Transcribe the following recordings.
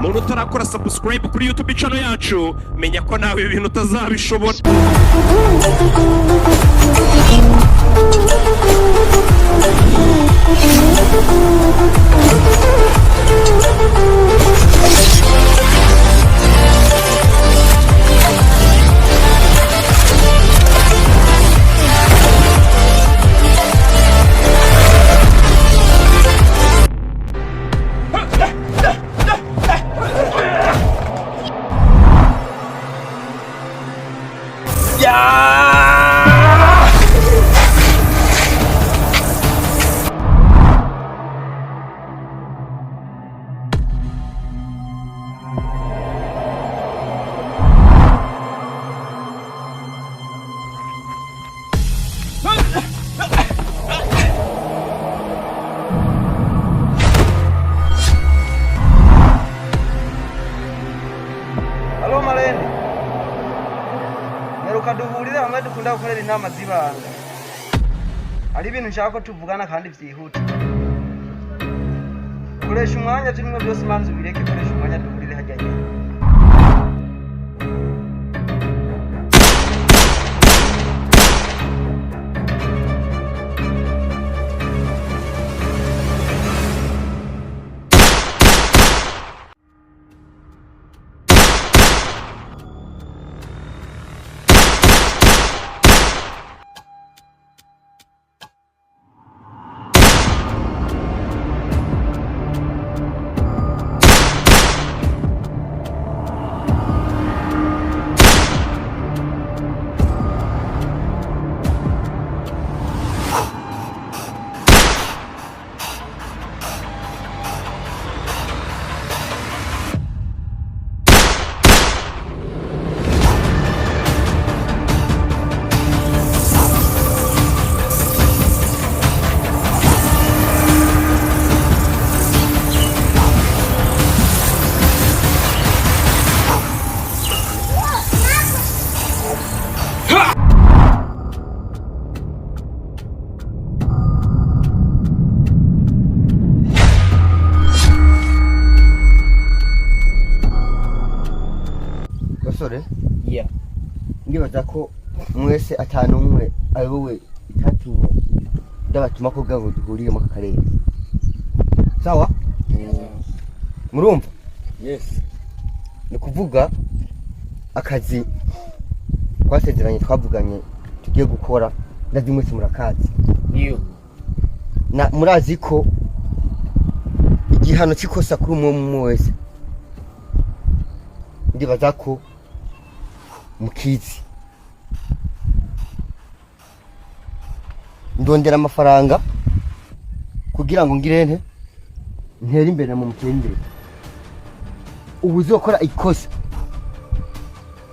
muntu utarakora subscribe kuri YouTube channel yacu, menya ko nawe ibintu utazabishobora. Halo Malende, nyaruka duhurire hamwe dukunda gukorera inama z'ibanga. Hari ibintu nshaka ko tuvugana kandi vyihuta. Koresha umwanya turimwe byose manzi ubireke, koresha umwanya duhurire hajya nyine. Basore, yeah. Ndibaza ko mwese atanu umwe ayobowe itatinye ndabatuma ko gaho duhuriye mu karere. Sawa? Murumva? Yes. Ni kuvuga akazi twasezeranye twavuganye tugiye gukora ndazi mwese murakazi. Niyo. Na murazi ko igihano cy'ikosa kuri umwe wese. Ndibaza ko mukizi ndondera amafaranga kugira ngo ngirente ntera imbere mu mutendere. Ubuzokora ikosa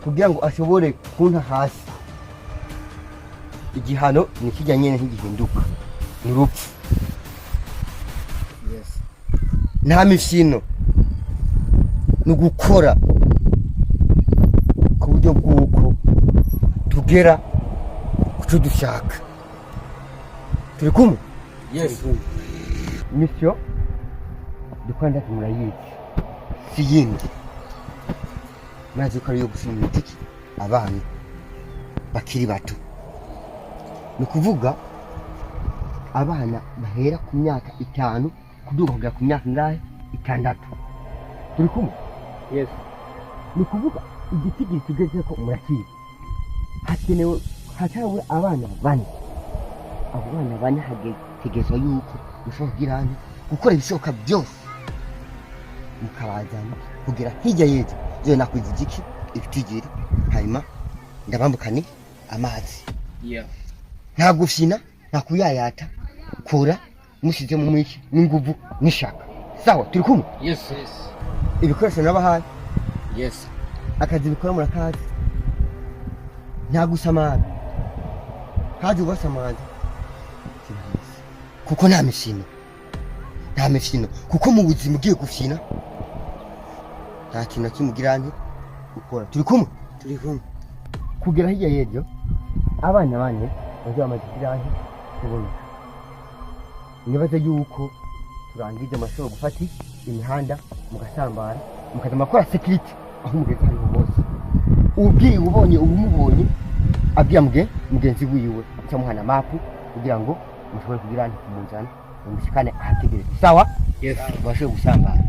kugira ngo ashobore kunta hasi, igihano ni kijyanye n'igihinduka ni urupfu. Yes. Nta mifino ni gukora ku buryo bw'uko tugera kuco dushaka. Turi kumwe? Yes. Mission dukwanda kumurayizi si yindi maze ko ariyo gusoma imiti abana bakiri bato. Ni kuvuga abana bahera ku myaka 5 kuduga kugera ku myaka ngahe 6. Turi kumwe? Yes. Ni kuvuga igiti kigeze ko murakizi hakenewe hatawe abana bane. Abo bana bane hategezwa yuko mushobora kugira gukora ibishoboka byose mukabazana kugira hirya yejo je nakwiza igiki ibitigiri hanyuma ndabambukane amazi. Yeah. Nta gufina nta kuyayata kora mushize mu mwiki n'inguvu n'ishaka. Sawa turi kumwe? Yes. Ibikoresho nabahaye. Yes. Akazi bikora murakazi. Nta gusamara kaje ubasamara kuko nta mifino kuko mu buzima ugiye gufina nta kintu kimugirane ukora. Turi kumwe? Turi kumwe. Kugera hirya yejo abana bane baje bamaze kirahe kubona. Nibaza yuko turangije amashobo gufata imihanda mu gasambara mukaza makora security aho mugeze hariho hose ubonye ubumubonye abwiye mugenzi wiwe cyamuhana mapu kugira ngo mushobore kugira nti kumunjana umushikane ahategereza sawa yes bashe gusambana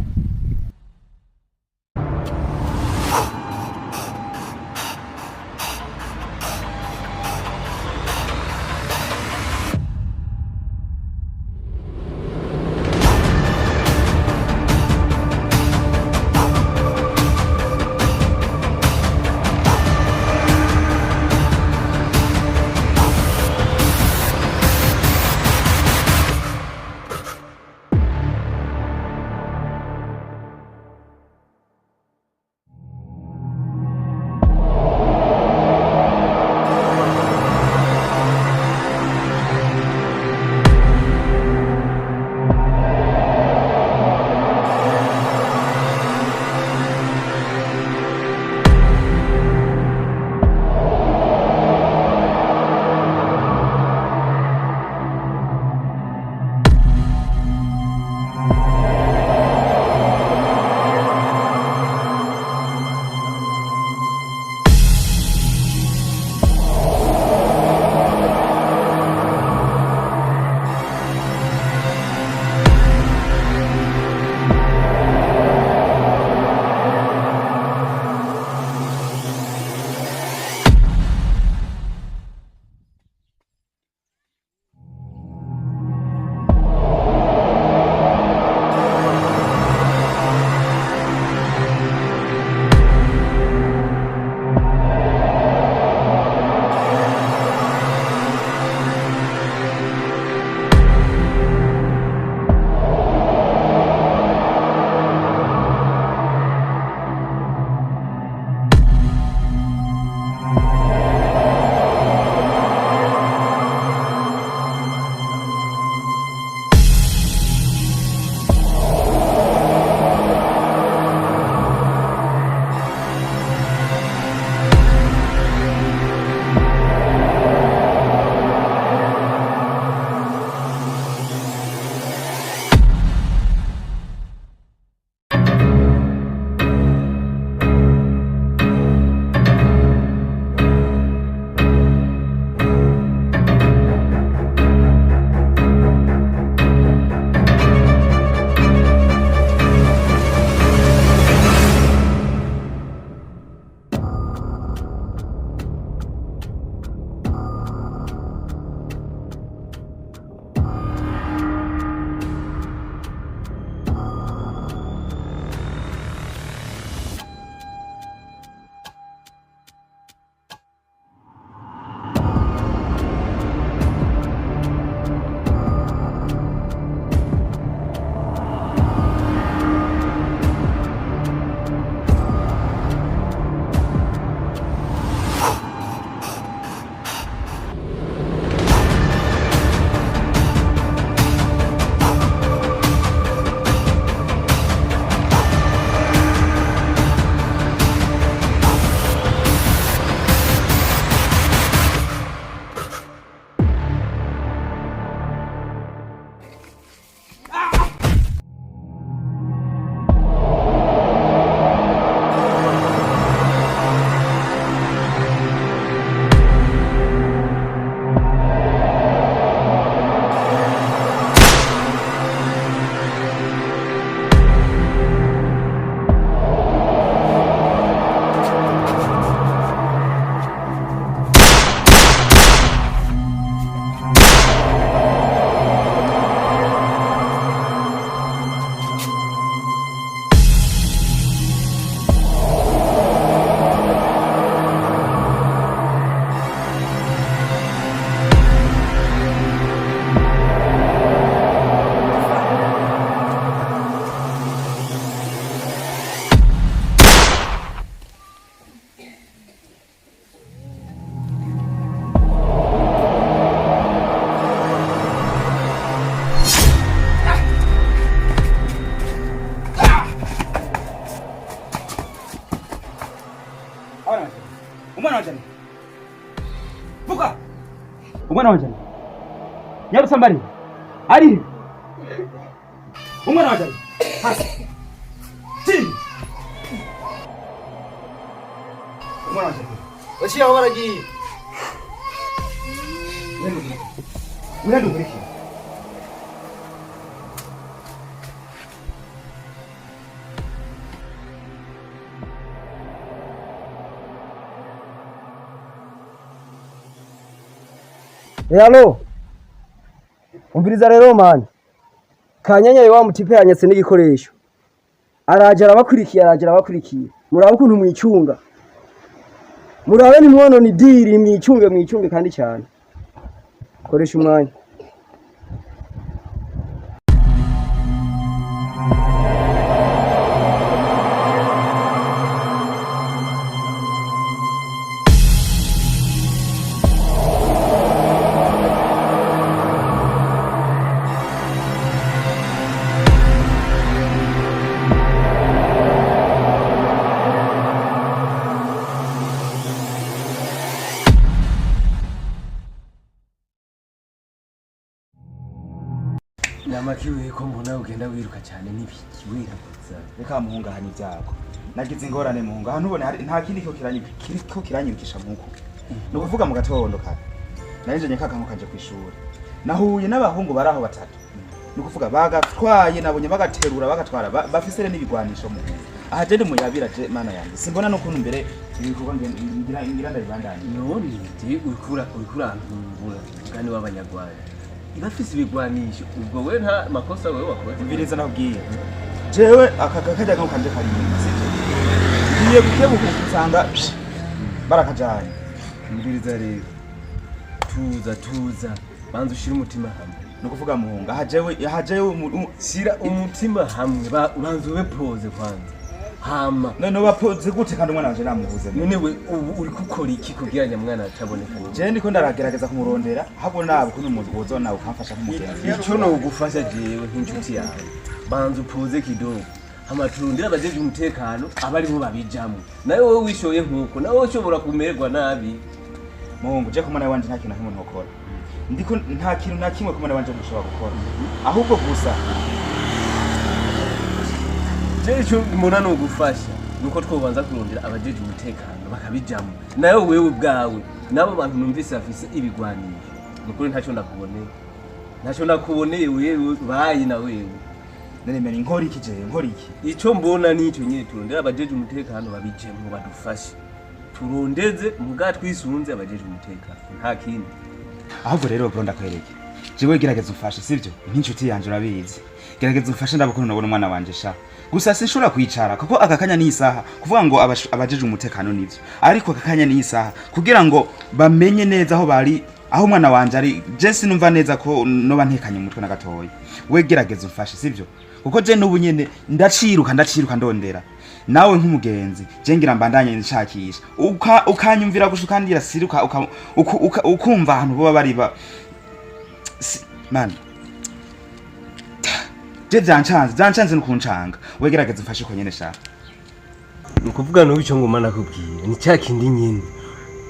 umwana wanje Nyarusambari ari umwana wanje hasi chini mwana wanje waciye aho baragiye urandukurikira Halo. Umviriza rero mani. Kanyanyaye wa mutipe yanyetse n'igikoresho. Araje arabakurikiye. Murabe ukuntu mwicunga. Murabe ni mwono ni diri mwicunge kandi cyane. Koresha umwanya. Namakiwe ko mbona ugenda wiruka cyane n'ibiki wirabuza. Reka muhunga hani byako. Nagize ingorane muhunga. Hano ubone nta kindi ko kiranyirukisha muko. No kuvuga mu gatondo kare. Narinje nyakaka mukanje kwishura. Nahuye n'abahungu baraho batatu. No kuvuga bagatwaye nabonye bagaterura bagatwara bafisere n'ibigwanisho mu. Aha je ndi muyabira je mana yanjye. Simbona no kuntu mbere ibikorwa ngira ndabibandanye. None ndi urikura ntubura ngani w'abanyarwanda. Ibafise ibigwanisho ubwo we nta makosa wewe wakoze. Mviriza nabwiye. Jewe akakajya nko kanje kari sije. Ngiye gukebuka kusanga barakajanye. Mviriza rero. Tuza. Banza ushira umutima hamwe. No kuvuga muhunga hajewe sira umutima hamwe banza ube pose kwanza. Hama none bapoze gute kandi umwana wanje namubuze none we uri gukora iki kugira nyamwana ataboneka je ndiko ndaragerageza kumurondera habo nabo kuno umuntu wozo nawe ukamfasha kumugenza ico no ugufasha jewe nk'inshuti yawe banza upoze kidogo hama turondera abajeje umutekano abari bo babijamwe nawe wowe wishoye nkuko nawe ushobora kumererwa nabi muhungu je kumana wanje nta kintu nakimwe ntokora ndiko nta kintu nakimwe kumana wanje gushobora gukora ahubwo gusa Jecho mbona no gufasha nuko twobanza kurondera abajeje umutekano bakabijamo nayo wewe bwawe nabo bantu numvise afise ibigwanisho nuko ntacyo nakuboneye wewe bayi na wewe nene meni nkori iki je nkori iki ico mbona nico nyine turondera abajeje umutekano babijemo badufashe turondeze muga twisunze abajeje umutekano nta kindi ahubwo rero bro ndakwereke jewe gerageza ufashe sivyo nk'inshuti yanje urabizi gerageza ufashe ndabukuntu nabona umwana wanje sha gusa sinshobora kwicara kuko akakanya ni isaha kuvuga ngo abajeje umutekano nivyo ariko akakanya ni isaha kugira ngo bamenye neza aho bari aho umwana wanje ari je sinumva neza ko no bantekanye umutwe na gatoyi we gerageza ufashe sivyo kuko je nubu nyene ndaciruka ndondera nawe nk'umugenzi je ngira mbandanye nshakisha ukanyumvira gushuka ndira siruka ukumva ahantu bo bari man je byanchanze nukuncanga wegerageza ufashe ko nyene sha nukuvuga no bico ngoma nakubwiye ni cyakindi nyene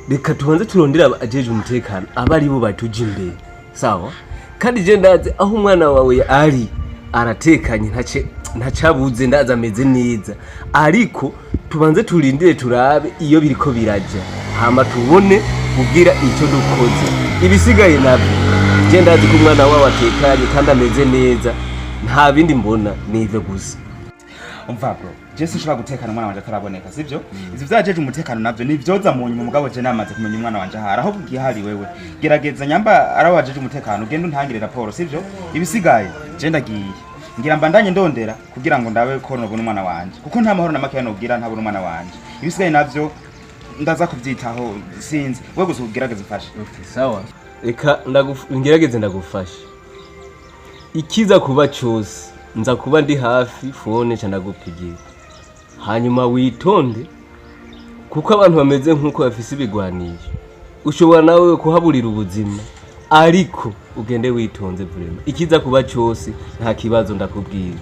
reka tubanze turondera ajeje umutekano abari bo batuje imbere sawa kandi je ndaze aho umwana wawe ari aratekanye ntacabuze ndaza ameze neza ariko tubanze turindire turabe iyo biriko biraja hama tubone kugira icyo dukoze ibisigaye nabyo je ndazi ko umwana wawe atekanye kandi ameze neza nta bindi mbona nive gusa umva bro je sinshobora gutekana umwana wanje ataraboneka sivyo ivyo vyajeje umutekano navyo nivyoza mu nyuma mugabo je namaze kumenya umwana wanje ahari aho bwihari wewe gerageza nyamba arawajeje umutekano ugende untangire raporo sivyo ibisigaye je ndagiye ngira mbandanye ndondera kugira ngo ndabe ko nobona umwana wanje kuko nta mahoro namake yanobwira ntabona umwana wanje ibisigaye navyo ndaza kuvyitaho sinzi we gusa ugerageza ufashe okay sawa reka ngerageze ndagufasha ikiza kuba cyose nza kuba ndi hafi phone cyane ndagupigira hanyuma witonde kuko abantu bameze nkuko bafise ibigwanisho ushobora nawe kuhaburira ubuzima ariko ugende witonze vrema ikiza kuba cyose nta kibazo ndakubwira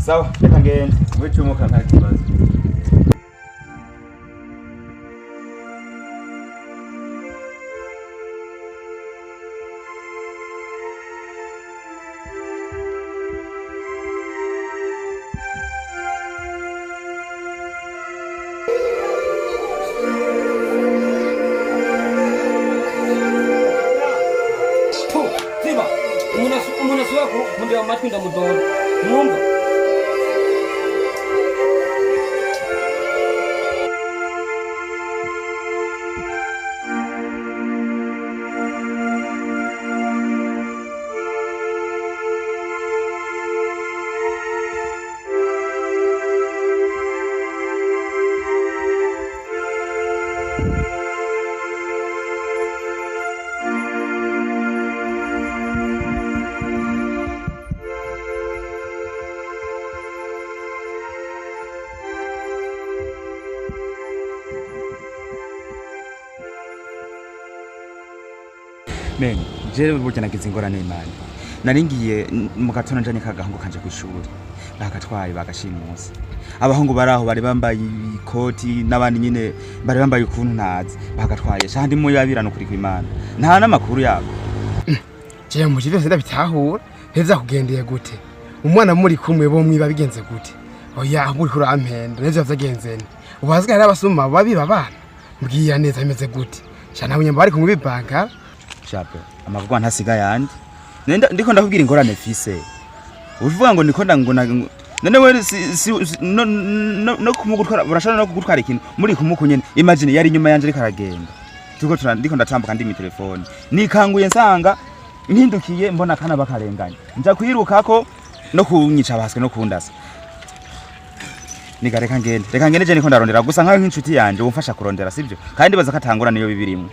sawa reka ngende we cyomoka nta kibazo ntasuba kundeba amatwi ndamudora mwumva Men, jewe burya nagize ingorane n'Imana. Naringiye mu gatondo njanye kagahungu kanje kwishuri. Bakatwaye bagashimusa. Abahungu baraho bari bambaye ikoti n'abandi nyine bari bambaye ukuntu ntazi. Bakatwaye shandi mu yabirana kuri kw'Imana. Nta namakuru yabo. Je mu byose ndabitahura. Heza kugendeye gute? Umwana muri kumwe bo mwiba bigenze gute? Oya muri kurampenda neza vyagenzene. Ubazga ari abasuma babi babana. Mbwiya neza imeze gute? Cyane abanyamba bari kumubibanga. Chape, amavuga ntasiga yandi. Ndiko ndakubwira ingorane fise. Uvuga ngo niko ndangona none we no kumugutwara burashana no kugutwara ikintu muri kumukunyene. Imagine yari nyuma yanje rikaragenda. Ndiko ndatambuka ndi mi telefone. Nikanguye nsanga ntindukiye mbona kana bakarenganya. Nja kwirukako no kunyica baswe no kundasa. Reka ngende je niko ndarondera gusa nkaho nk'inshuti yanje umfasha kurondera sivyo kandi baza katangura niyo bibirimo.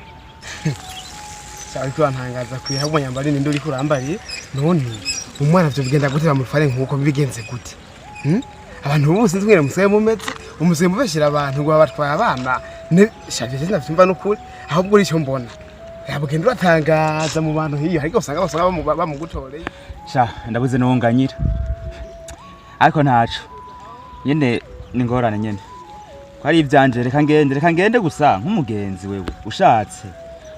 Cyari twantangaza kwiha umunyambari ninde uri kurambari none umwana byo bigenda gutera mu fare nkuko bigenze gute abantu bose nzwere museye mumetse umuseye mubeshira abantu ngo babatwaye abana ne shavye ndavyumva n'ukuri ahubwo uri cyo mbona yabugenda batangaza mu bantu hiyo ariko usanga bamugutoreye sha ndabuze no nganyira ariko ntaco nyene ningorane nyene kwari ivyanje reka ngende gusa nk'umugenzi wewe ushatse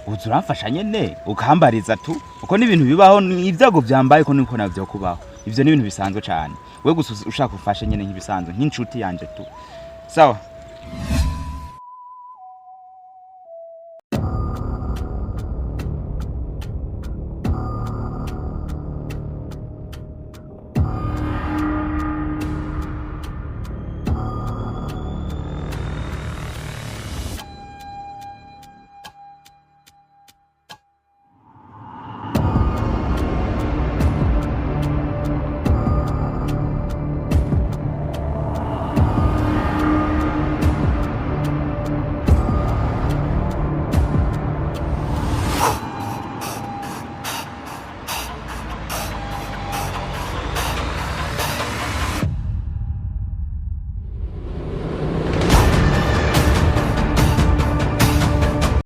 uzuramfasha nyene ukambariza tu uko ni ibintu bibaho ibyago byambaye ko niko navyo kubaho ivyo ni ibintu bisanzwe cyane we gusa ushaka ufashe nyene nk'ibisanzwe nk'inshuti yanje tu sawa